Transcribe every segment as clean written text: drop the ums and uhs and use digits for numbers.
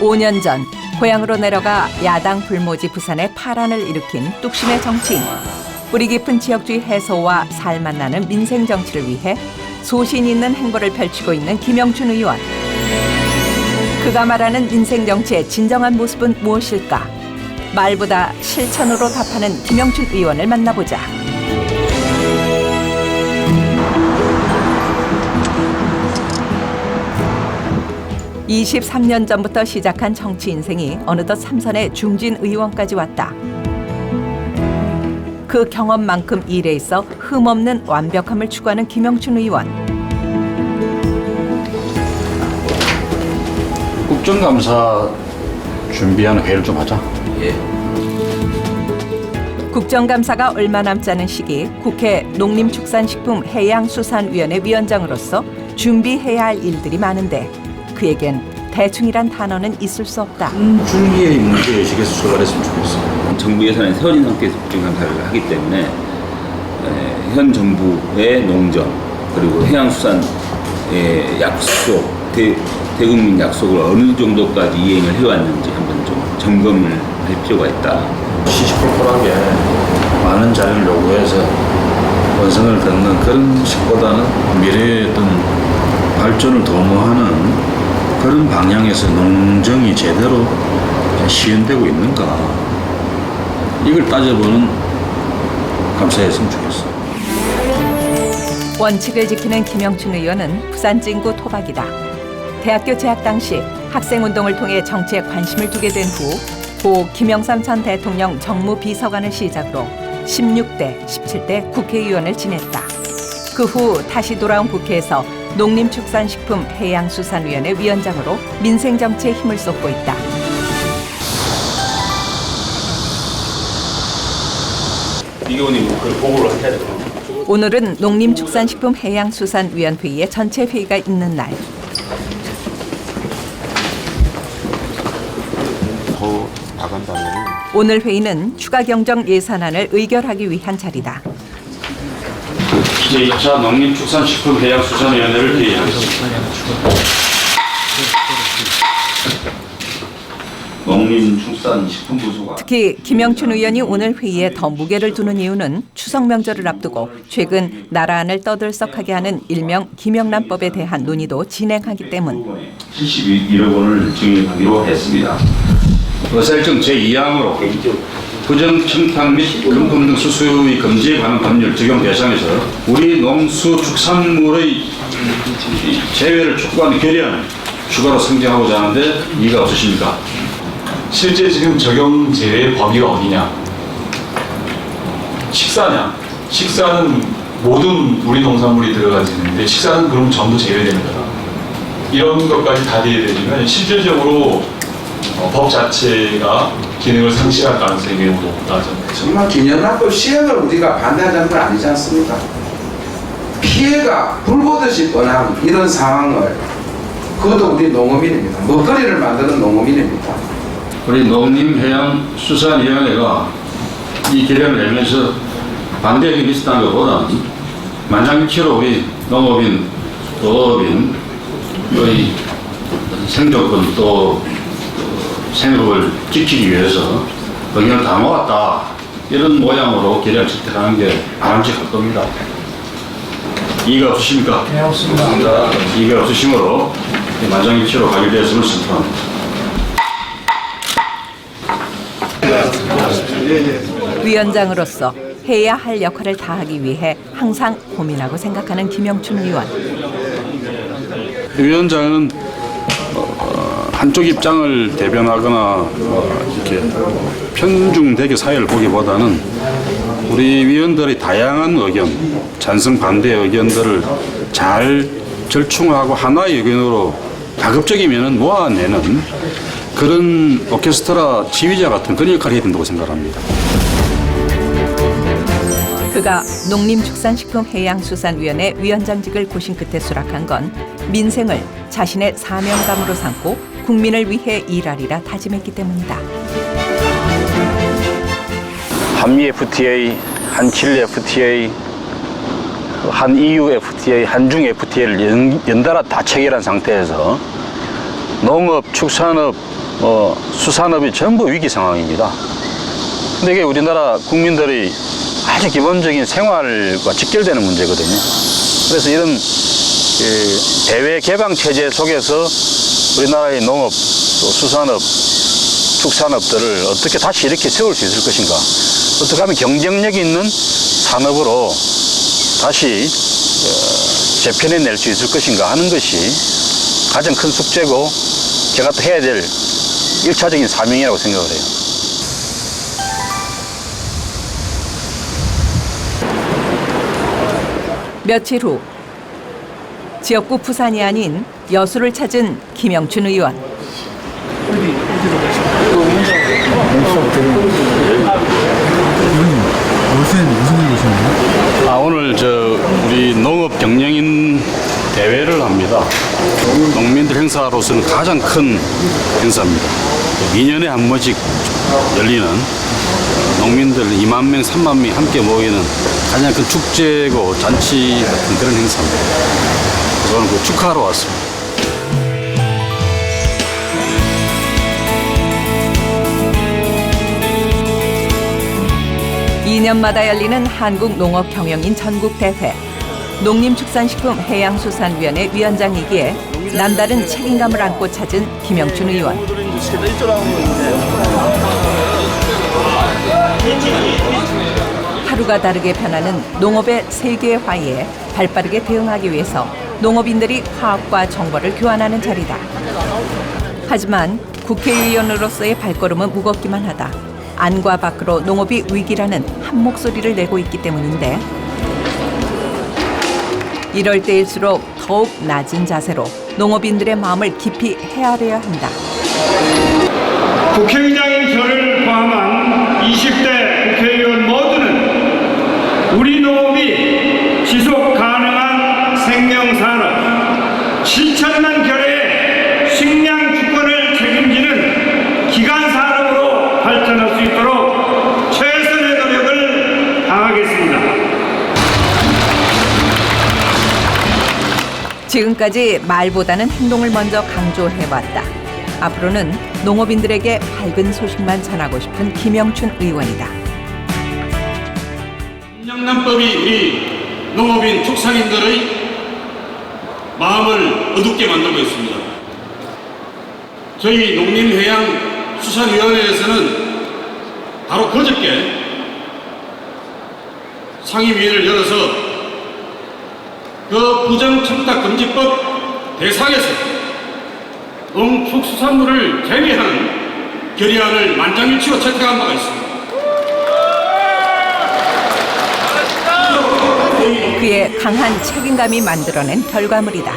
5년 전 고향으로 내려가 야당 불모지 부산에 파란을 일으킨 뚝심의 정치인. 뿌리 깊은 지역주의 해소와 살맛 나는 민생 정치를 위해 소신 있는 행보를 펼치고 있는 김영춘 의원. 그가 말하는 민생 정치의 진정한 모습은 무엇일까? 말보다 실천으로 답하는 김영춘 의원을 만나보자. (23년) 전부터 시작한 정치 인생이 어느덧 삼선의 중진 의원까지 왔다. 그 경험만큼 일에 있어 흠없는 완벽함을 추구하는 김영춘 의원. 국정감사 준비하는 회의를 좀 하자. 예. 국정감사가 얼마 남지 않은 시기 국회 농림축산식품해양수산위원회 위원장으로서 준비해야 할 일들이 많은데 그에겐 대충이란 단어는 있을 수 없다. 줄기의 문제의식에서 출발했으면 좋겠어. 정부 예산에 세워진 상태에서 국정감사를 하기 때문에 현 정부의 농정 그리고 해양수산의 약속, 대국민 약속을 어느 정도까지 이행을 해왔는지 한번 좀 점검을 할 필요가 있다. 시시콜콜하게 많은 자료를 요구해서 원성을 긋는 그런 식보다는 미래의 어떤 발전을 도모하는 그런 방향에서 농정이 제대로 시행되고 있는가, 이걸 따져보는 감사였으면 좋겠어. 원칙을 지키는 김영춘 의원은 부산 찐구 토박이다. 대학교 재학 당시 학생운동을 통해 정치에 관심을 두게 된 후 고 김영삼 전 대통령 정무비서관을 시작으로 16대, 17대 국회의원을 지냈다. 그 후 다시 돌아온 국회에서 농림축산식품해양수산위원회 위원장으로 민생정치에 힘을 쏟고 있다. 이 의원님 그걸 보고를 해야 돼요. 오늘은 농림축산식품해양수산위원회의 전체 회의가 있는 날. 더 나간다면 오늘 회의는 추가 경정 예산안을 의결하기 위한 자리다. 제2차 농림축산식품해양수산위원회를 회의하겠습니다. 농림축산식품부소가 특히 김영춘 의원이 오늘 회의에 더 무게를 두는 이유는 추석 명절을 앞두고 최근 나라 안을 떠들썩하게 하는 일명 김영란법에 대한 논의도 진행하기 때문. 71억 원을 증액하기로 했습니다. 의사일정 제2항으로 부정청탁 및 금품 등 수수의 금지에 관한 법률 적용 대상에서 우리 농수축산물의 제외를 촉구하는 결의안을 추가로 상정하고자 하는데 이의가 없으십니까? 실제 지금 적용 제외의 범위가 어디냐? 식사냐? 식사는 모든 우리 농산물이 들어가지는데 식사는 그럼 전부 제외되는 거다. 이런 것까지 다 대입되면 실질적으로 법 자체가 기능을 상실할 가능성이 매우 높다. 정말 김영란법 시행을 우리가 반대하자는 건 아니지 않습니까? 피해가 불보듯이 뻔한 이런 상황을, 그것도 우리 농어민입니다. 먹거리를 만드는 농어민입니다. 우리 농림해양수산위원회가 이 결의안을 내면서 반대 의견이 있었다는 것보다는 만장일치로 우리 농업인, 어업인, 의 생존권 또 생업을 지키기 위해서 의견을 다 모았다, 이런 모양으로 결의안을 채택하는 게 바람직할 겁니다. 이의가 없으십니까? 네, 없습니다. 이의가 없으시므로 만장일치로 가결되었음을 선포합니다. 위원장으로서 해야 할 역할을 다하기 위해 항상 고민하고 생각하는 김영춘 의원. 위원장은 한쪽 입장을 대변하거나 이렇게 편중되게 사회를 보기보다는 우리 위원들의 다양한 의견, 찬성 반대 의견들을 잘 절충하고 하나의 의견으로 가급적이면 모아내는 그런 오케스트라 지휘자 같은 그런 역할을 해야 된다고 생각합니다. 그가 농림축산식품해양수산위원회 위원장직을 고심 끝에 수락한 건 민생을 자신의 사명감으로 삼고 국민을 위해 일하리라 다짐했기 때문이다. 한미 FTA, 한칠리 FTA, 한 EU FTA, 한중 FTA를 연달아 다 체결한 상태에서 농업, 축산업, 수산업이 전부 위기 상황입니다. 근데 이게 우리나라 국민들의 아주 기본적인 생활과 직결되는 문제거든요. 그래서 이런 대외 개방 체제 속에서 우리나라의 농업, 또 수산업, 축산업들을 어떻게 다시 이렇게 세울 수 있을 것인가, 어떻게 하면 경쟁력 있는 산업으로 다시 재편해낼 수 있을 것인가 하는 것이 가장 큰 숙제고 제가 또 해야 될 1차적인 사명이라고 생각을 해요. 며칠 후 지역구 부산이 아닌 여수를 찾은 김영춘 의원. 오늘 우리 농업 경영인 대회를 합니다. 농민들 행사로서는 가장 큰 행사입니다. 2년에 한 번씩 열리는 농민들 2만 명, 3만 명이 함께 모이는 가장 큰 축제고 잔치 같은 그런 행사입니다. 저는 그 축하하러 왔습니다. 이 2년마다 열리는 한국농업경영인 전국대회. 농림축산식품해양수산위원회 위원장이기에 남다른 책임감을 안고 찾은 김영춘 의원. 하루가 다르게 변하는 농업의 세계화에 발빠르게 대응하기 위해서 농업인들이 화학과 정보를 교환하는 자리다. 하지만 국회의원으로서의 발걸음은 무겁기만 하다. 안과 밖으로 농업이 위기라는 한 목소리를 내고 있기 때문인데, 이럴 때일수록 더욱 낮은 자세로 농업인들의 마음을 깊이 헤아려야 한다. 국회의장인 저를 포함한 20대 국회의원 모두는 우리 농업이 지속 가능한 생명산업 7천만 결의 식량 주권을 책임지는 기간산업으로 발전할 수 있도록 최선의 노력을 다하겠습니다. 지금까지 말보다는 행동을 먼저 강조해왔다. 앞으로는 농업인들에게 밝은 소식만 전하고 싶은 김영춘 의원이다. 인정난법이 우리 농업인 축산인들의 마음을 어둡게 만들고 있습니다. 저희 농림해양수산위원회에서는 바로 그저께 상임위를 열어서 그 부정청탁금지법 대상에서 농축수산물을 제외하는 결의안을 만장일치로 채택한 바가 있습니다. 그의 강한 책임감이 만들어낸 결과물이다.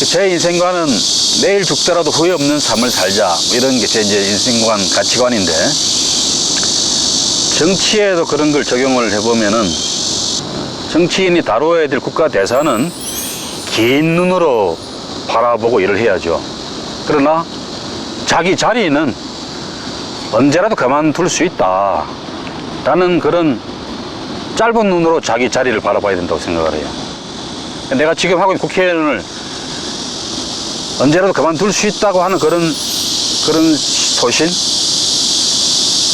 제 인생관은 내일 죽더라도 후회 없는 삶을 살자, 이런 게 제 인생관 가치관인데, 정치에도 그런 걸 적용을 해보면은 정치인이 다뤄야 될 국가 대사는 긴 눈으로 바라보고 일을 해야죠. 그러나 자기 자리는 언제라도 그만둘 수 있다 라는 그런 짧은 눈으로 자기 자리를 바라봐야 된다고 생각을 해요. 내가 지금 하고 있는 국회의원을 언제라도 그만둘 수 있다고 하는 그런 소신,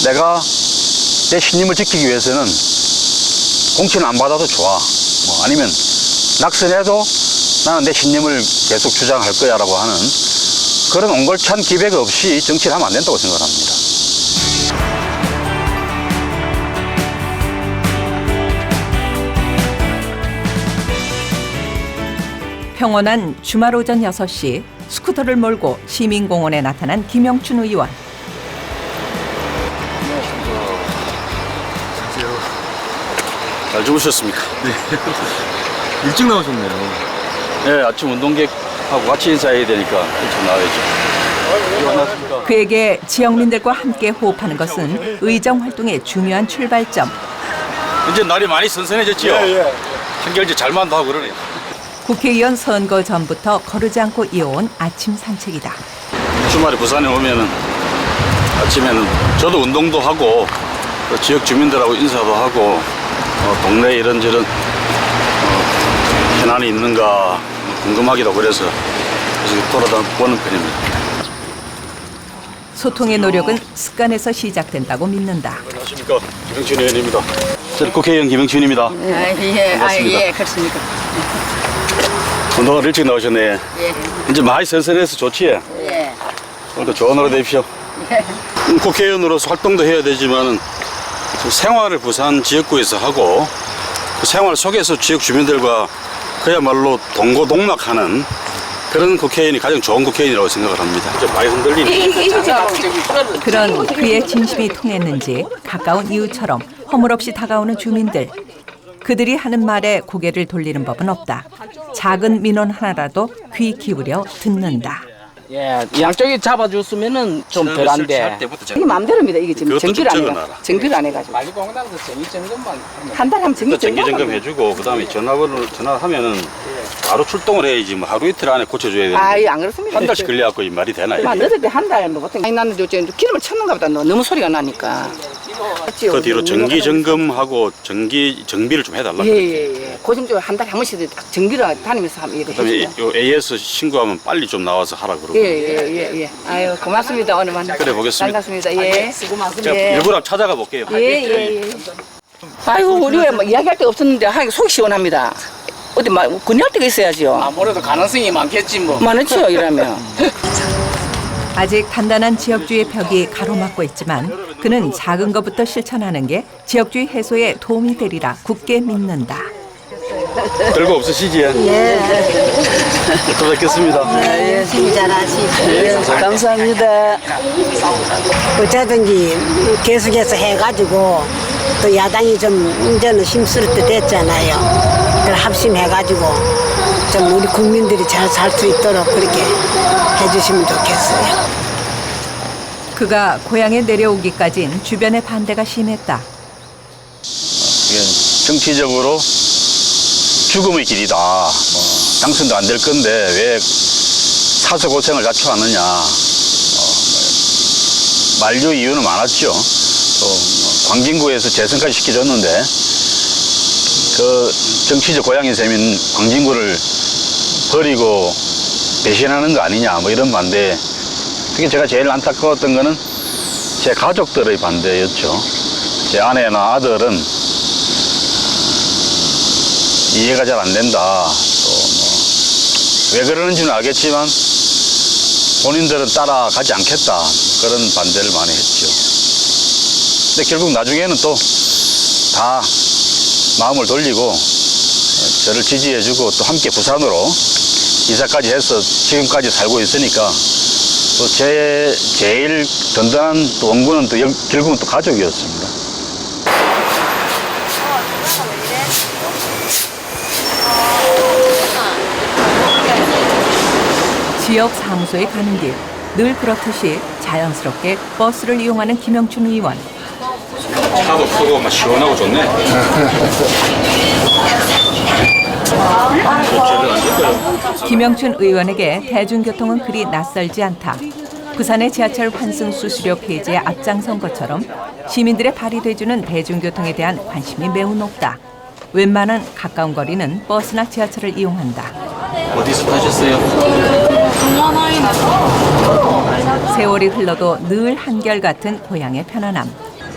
내가 내 신임을 지키기 위해서는 공천을 안 받아도 좋아, 아니면 낙선해도 나는 내 신임을 계속 주장할 거야 라고 하는 그런 옹골찬 기백 없이 정치를 하면 안 된다고 생각합니다. 평온한 주말 오전 6시 스쿠터를 몰고 시민공원에 나타난 김영춘 의원. 잘 주무셨습니까? 일찍 나오셨네요. 네, 아침 운동객하고 같이 인사해야 되니까 일찍 나와야죠. 그에게 지역민들과 함께 호흡하는 것은 의정 활동의 중요한 출발점. 이제 날이 많이 선선해졌지요? 한결제 잘만 하고 그러네요. 국회의원 선거 전부터 거르지 않고 이어온 아침 산책이다. 주말에 부산에 오면은 아침에는 저도 운동도 하고 또 지역 주민들하고 인사도 하고 동네에 이런저런 현안이 있는가 궁금하기도 그래서 돌아다니는 편입니다. 소통의 노력은 습관에서 시작된다고 믿는다. 안녕하십니까. 김영춘 의원입니다. 저는 국회의원 김영춘입니다. 예, 그렇습니까. 운동을 일찍 나오셨네. 예. 이제 많이 선선해서 좋지? 예. 오늘도 좋은 하루 되십시오. 국회의원으로서 활동도 해야 되지만 생활을 부산 지역구에서 하고 그 생활 속에서 지역 주민들과 그야말로 동고동락하는 그런 국회의원이 가장 좋은 국회의원이라고 생각을 합니다. 좀 많이 흔들리네. 그런 그의 진심이 통했는지 가까운 이웃처럼 허물없이 다가오는 주민들. 그들이 하는 말에 고개를 돌리는 법은 없다. 작은 민원 하나라도 귀 기울여 듣는다. 예, 양쪽이 잡아줬으면은 좀 덜한데. 이게 마음대로입니다. 이게 지금 그것도 정비를 안 좀 해가지고. 적어놔라. 정비를 안 해가지고. 말리공단에서 정기 점검만. 한 달에 하면 정기 정기 점검. 점검 해주고 그다음에 전화하면은 바로 출동을 해야지 뭐 하루 이틀 안에 고쳐줘야 되는데 아, 예, 안 그렇습니다. 한 달씩 걸려갖고 이 말이 되나요? 막 늦을 때 한 달 뭐 보통. 아니 나는 저 기름을 쳤는가 보다. 너무 소리가 나니까. 그 뒤로 정기 점검하고 정비를 좀 해달라. 예. 고정적으로 한 달에 한 번씩 딱 정비를 다니면서 하면 일을 그다음에 해주죠. 요 AS 신고하면 빨리 좀 나와서 하라 그러고. 예. 아유, 고맙습니다. 오늘만. 그래 보겠습니다. 반갑습니다. 예. 수고 많습니다. 제가 일부러 찾아가 볼게요. 예. 아이고, 우리 뭐 이야기할 데가 없었는데 하기 속이 시원합니다. 어디 막 건의할 데가 있어야지요. 아무래도 가능성이 많겠지 뭐. 많죠, 이러면. 아직 단단한 지역주의 벽이 가로막고 있지만 그는 작은 것부터 실천하는 게 지역주의 해소에 도움이 되리라 굳게 믿는다. 별거 없으시지? 또 뵙겠습니다. 예, 수고 잘하시고. 감사합니다. 어쩌든지 계속해서 해가지고 또 야당이 좀 이제는 힘쓸 때 됐잖아요. 그걸 합심해가지고 좀 우리 국민들이 잘 살 수 있도록 그렇게 해주시면 좋겠어요. 그가 고향에 내려오기까진 주변의 반대가 심했다. 이게 정치적으로 죽음의 길이다. 뭐 당선도 안 될 건데 왜 사서 고생을 자초하느냐. 만류 이유는 많았죠. 또 광진구에서 재선까지 시켜줬는데 그 정치적 고향인 셈인 광진구를 버리고 배신하는 거 아니냐 뭐 이런 반대. 특히 제가 제일 안타까웠던 거는 제 가족들의 반대였죠. 제 아내나 아들은 이해가 잘 안 된다. 또 왜 그러는지는 알겠지만 본인들은 따라가지 않겠다. 그런 반대를 많이 했죠. 근데 결국 나중에는 또 다 마음을 돌리고 저를 지지해주고 또 함께 부산으로 이사까지 해서 지금까지 살고 있으니까 또 제일 든든한 또 원군은 또 결국은 또 가족이었습니다. 지역 사무소에 가는 길. 늘 그렇듯이 자연스럽게 버스를 이용하는 김영춘 의원. 차도 크고 막 시원하고 좋네. 김영춘 의원에게 대중교통은 그리 낯설지 않다. 부산의 지하철 환승 수수료 폐지에 앞장선 것처럼 시민들의 발이 돼주는 대중교통에 대한 관심이 매우 높다. 웬만한 가까운 거리는 버스나 지하철을 이용한다. 어디서 타셨어요? 세월이 흘러도 늘 한결같은 고향의 편안함.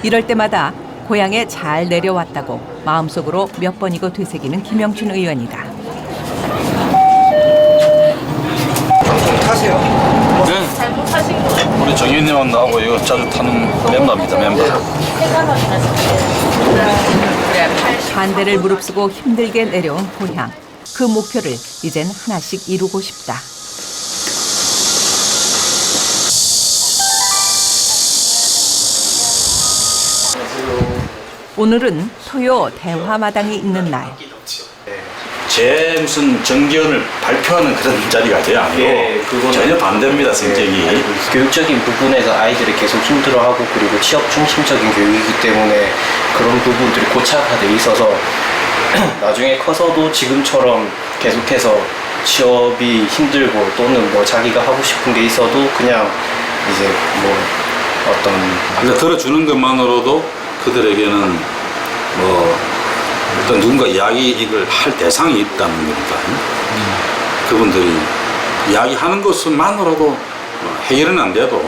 이럴 때마다 고향에 잘 내려왔다고 마음속으로 몇 번이고 되새기는 김영춘 의원이다. 네. 우리 정의님하고 나하고 이거 자주 타는 멤버입니다. 멤버. 반대를 무릅쓰고 힘들게 내려온 고향. 그 목표를 이젠 하나씩 이루고 싶다. 오늘은 토요 대화마당이 있는 날. 제 무슨 정견을 발표하는 그런 자리가 아니고 그거는 전혀 반대입니다. 성격이. 교육적인 부분에서 아이들이 계속 힘들어하고 그리고 취업 중심적인 교육이기 때문에 그런 부분들이 고착화돼 있어서 나중에 커서도 지금처럼 계속해서 취업이 힘들고 또는 뭐 자기가 하고 싶은 게 있어도 그냥 이제 뭐 어떤 그러니까 들어주는 것만으로도 그들에게는 뭐 어떤 누군가 이야기 이걸 할 대상이 있다는 겁니다. 그분들이 이야기하는 것만으로도 해결은 안 돼도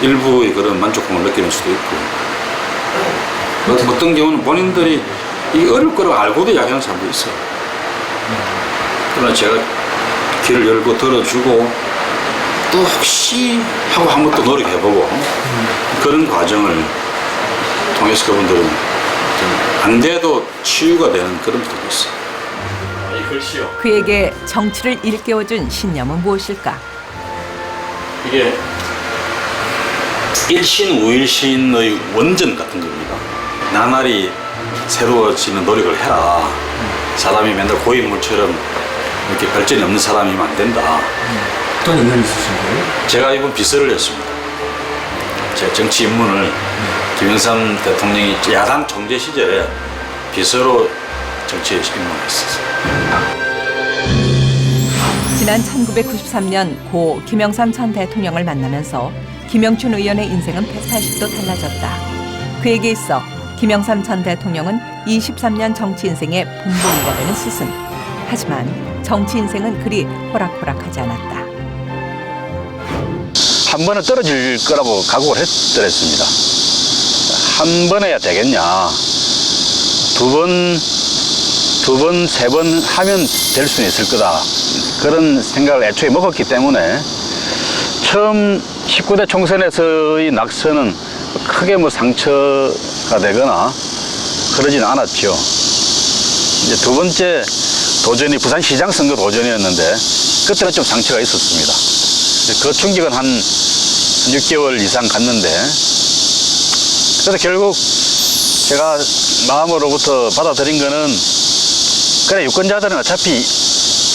일부의 그런 만족감을 느끼는 수도 있고, 어떤 경우는 본인들이 이게 어려울 거라고 알고도 이야기하는 사람도 있어요. 그러나 제가 귀를 열고 들어주고 또 혹시 하고 한 번 더 노력해보고 그런 과정을 통해서 그분들은 좀 안 돼도 치유가 되는 그런 분도 있어요. 그에게 정치를 일깨워준 신념은 무엇일까? 이게 일신 우일신의 원전 같은 겁니다. 나날이 새로워지는 노력을 해라. 사람이 맨날 고인물처럼 이렇게 발전이 없는 사람이면 안 된다. 어떤 인연이 있으신 거예요? 제가 이번 비서를 했습니다. 제 정치 입문을 김영삼 대통령이 야당 총재 시절에 비서로 정치에 입문했었어요. 지난 1993년 고 김영삼 전 대통령을 만나면서 김영춘 의원의 인생은 180도 달라졌다. 그에게 있어 김영삼 전 대통령은 23년 정치 인생의 본보기가 되는 스승. 하지만 정치 인생은 그리 호락호락하지 않았다. 한 번은 떨어질 거라고 각오를 했더랬습니다. 한 번 해야 되겠냐. 두 번, 세 번 하면 될 수는 있을 거다. 그런 생각을 애초에 먹었기 때문에 처음 19대 총선에서의 낙선은 크게 뭐 상처가 되거나 그러진 않았죠. 이제 두 번째 도전이 부산시장 선거 도전이었는데 그때는 좀 상처가 있었습니다. 그 충격은 한 6개월 이상 갔는데, 그래서 결국 제가 마음으로부터 받아들인 거는, 그래, 유권자들은 어차피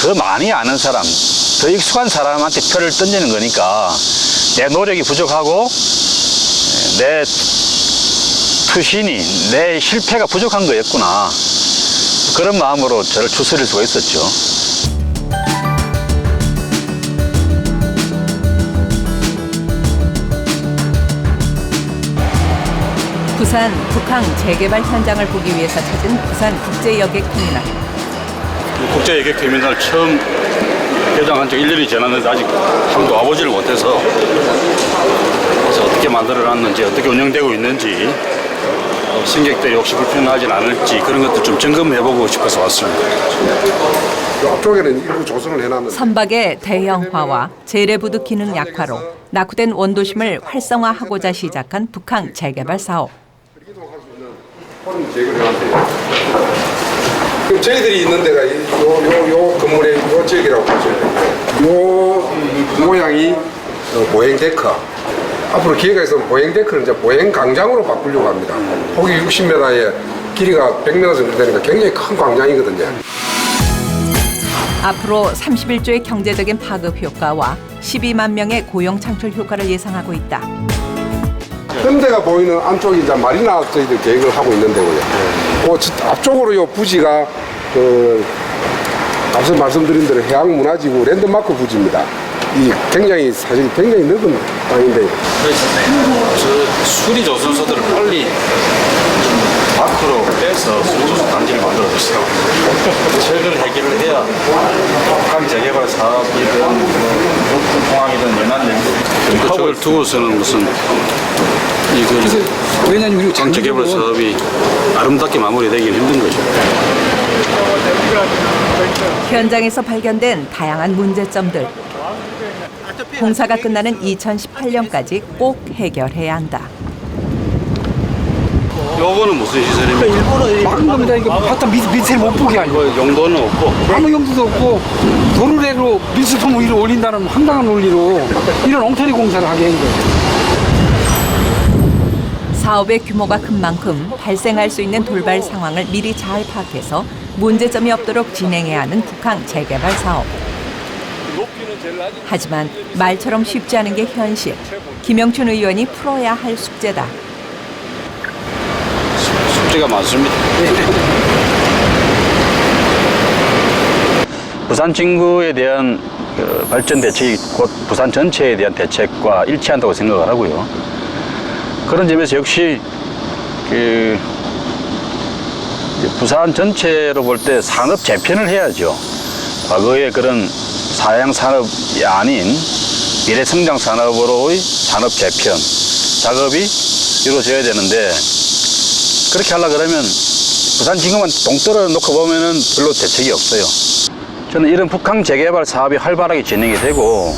더 많이 아는 사람, 더 익숙한 사람한테 표를 던지는 거니까 내 노력이 부족하고 내 투신이, 내 실패가 부족한 거였구나. 그런 마음으로 저를 추스릴 수가 있었죠. 부산 북항 재개발 현장을 보기 위해서 찾은 부산 국제여객터미널. 국제여객터미널 처음 개장한 지 1년이 지났는데 아직 한 번도 와보지를 못해서, 그래서 어떻게 만들어놨는지, 어떻게 운영되고 있는지, 승객들이 혹시 불편하진 않을지 그런 것들 좀 점검해보고 싶어서 왔습니다. 앞쪽에는 일부 조성을 해놨는데 선박의 대형화와 재래부두 기능 약화로 낙후된 원도심을 활성화하고자 시작한 북항 재개발 사업. 저희들이 있는 데가 요 건물의 요 지역이라고 보시면 돼요. 요 모양이 보행 데크. 앞으로 기회가 있으면 보행 데크를 이제 보행 광장으로 바꾸려고 합니다. 폭이 60m에 길이가 100m 정도 되니까 굉장히 큰 광장이거든요. 앞으로 31조의 경제적인 파급 효과와 12만 명의 고용 창출 효과를 예상하고 있다. 현대가 보이는 안쪽이 이제 마리나 저희들 계획을 하고 있는 데고요. 그 앞쪽으로 요 부지가 앞서 말씀드린 대로 해양문화지구 랜드마크 부지입니다. 이 굉장히 사실 굉장히 넓은 땅인데, 저 수리조선소들을 빨리 밖으로 빼서 수리조선 단지를 만들어주세요. 철거를 해결을 해야 북한 재개발 사업이든 공항이든 연안연구 그쪽을 두고서는 무슨 왜냐면 우리 북한 재개발 사업이 아름답게 마무리되기는 힘든 거죠. 현장에서 발견된 다양한 문제점들. 공사가 끝나는 2018년까지 꼭 해결해야 한다. 요거는 무슨 시설입니까? 일본은 막은 겁니다. 이거 바탕 밑에 못 보게 하려고. 용도는 없고 아무 용도도 없고 도로래로 밀수품 위로 올린다는 황당한 논리로 이런 엉터리 공사를 하게 한 거예요. 사업의 규모가 큰 만큼 발생할 수 있는 돌발 상황을 미리 잘 파악해서 문제점이 없도록 진행해야 하는 북항 재개발 사업. 하지만 말처럼 쉽지 않은 게 현실. 김영춘 의원이 풀어야 할 숙제다. 숙제가 많습니다. 부산 진구에 대한 발전 대책이 곧 부산 전체에 대한 대책과 일치한다고 생각을 하고요. 그런 점에서 역시 부산 전체로 볼 때 산업 재편을 해야죠. 과거의 그런 사양 산업이 아닌 미래 성장 산업으로의 산업 재편 작업이 이루어져야 되는데 그렇게 하려 그러면 부산진구만 동떨어 놓고 보면은 별로 대책이 없어요. 저는 이런 북한 재개발 사업이 활발하게 진행이 되고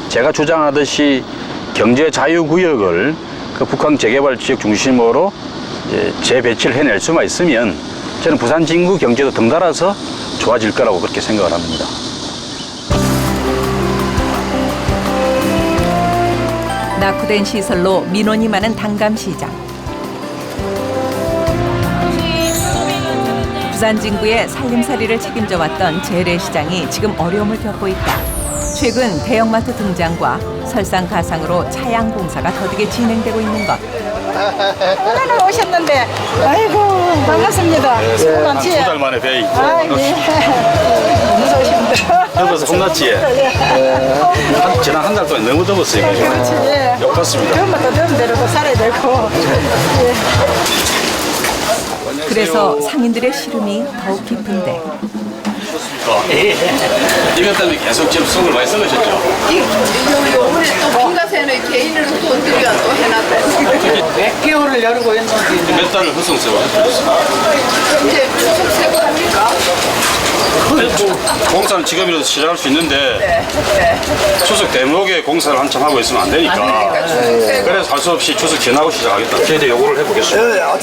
제가 주장하듯이 경제 자유구역을 그 북한 재개발 지역 중심으로 재배치를 해낼 수만 있으면 저는 부산 진구 경제도 덩달아서 좋아질 거라고 그렇게 생각을 합니다. 낙후된 시설로 민원이 많은 당감시장. 부산 진구의 살림살이를 책임져 왔던 재래시장이 지금 어려움을 겪고 있다. 최근 대형마트 등장과 설상가상으로 차양 공사가 더디게 진행되고 있는 것. 오늘 오셨는데 아이고 반갑습니다. 수고 많지? 2달 만에 뵈이. 아, 예. 너무 좋으십니다. 더워서 혼났지? 지난 한 달 동안 너무 더웠어요. 그렇지. 예. 욕봤습니다. 더우면 또 더운 대로 살아야 되고. 예. 그래서 상인들의 시름이 더욱 깊은데 이것 때문에 계속 지금 속을 많이 썩으셨죠? 요번에 또 김가세는 개인을 또 우리가 또 해놨대. 몇 개월을 열고 있는데 몇 달을 허송세워하셨어요? 이제 추석 세고 합니까? 공사는 지금이라도 시작할 수 있는데 추석 대목에 공사를 한참 하고 있으면 안 되니까 그래서 할 수 없이 추석 지나고 시작하겠다. 저희도 요구를 해보겠습니다.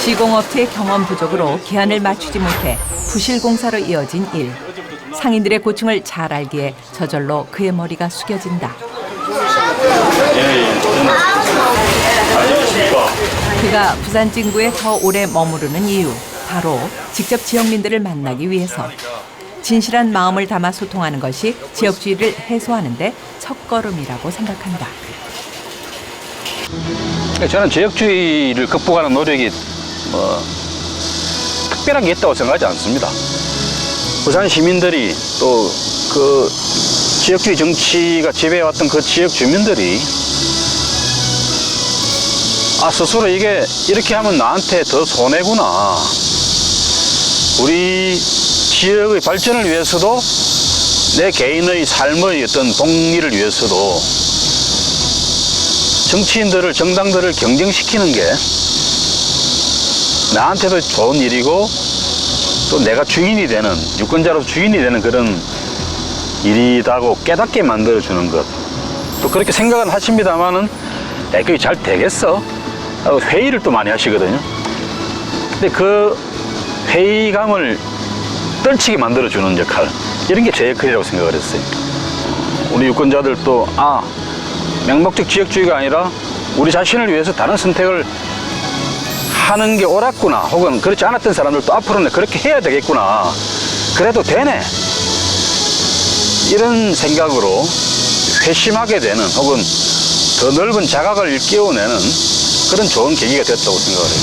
시공업체의 경험 부족으로 기한을 맞추지 못해 부실 공사로 이어진 일. 상인들의 고충을 잘 알기에 저절로 그의 머리가 숙여진다. 그가 부산 진구에 더 오래 머무르는 이유, 바로 직접 지역민들을 만나기 위해서. 진실한 마음을 담아 소통하는 것이 지역주의를 해소하는 데 첫걸음이라고 생각한다. 저는 지역주의를 극복하는 노력이 특별한 게 있다고 생각하지 않습니다. 부산 시민들이 또 그 지역주의 정치가 지배해왔던 그 지역 주민들이 스스로 이게 이렇게 하면 나한테 더 손해구나. 우리 지역의 발전을 위해서도 내 개인의 삶의 어떤 동리를 위해서도 정치인들을, 정당들을 경쟁시키는 게 나한테도 좋은 일이고 또 내가 주인이 되는, 유권자로서 주인이 되는 그런 일이라고 깨닫게 만들어주는 것. 또 그렇게 생각은 하십니다만은 그게 잘 되겠어? 하고 회의를 또 많이 하시거든요. 근데 그 회의감을 떨치게 만들어주는 역할, 이런 게 제 역할이라고 생각을 했어요. 우리 유권자들도 맹목적 지역주의가 아니라 우리 자신을 위해서 다른 선택을 하는 게 옳았구나, 혹은 그렇지 않았던 사람들도 앞으로는 그렇게 해야 되겠구나, 그래도 되네, 이런 생각으로 회심하게 되는, 혹은 더 넓은 자각을 일깨워내는 그런 좋은 계기가 됐다고 생각을 해요.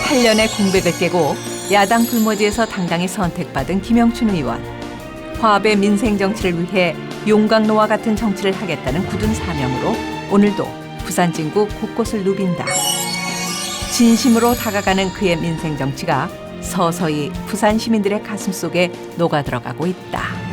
8년의 공백을 깨고 야당 불모지에서 당당히 선택받은 김영춘 의원. 화합의 민생 정치를 위해 용광로와 같은 정치를 하겠다는 굳은 사명으로 오늘도 부산 진구 곳곳을 누빈다. 진심으로 다가가는 그의 민생 정치가 서서히 부산 시민들의 가슴 속에 녹아들어가고 있다.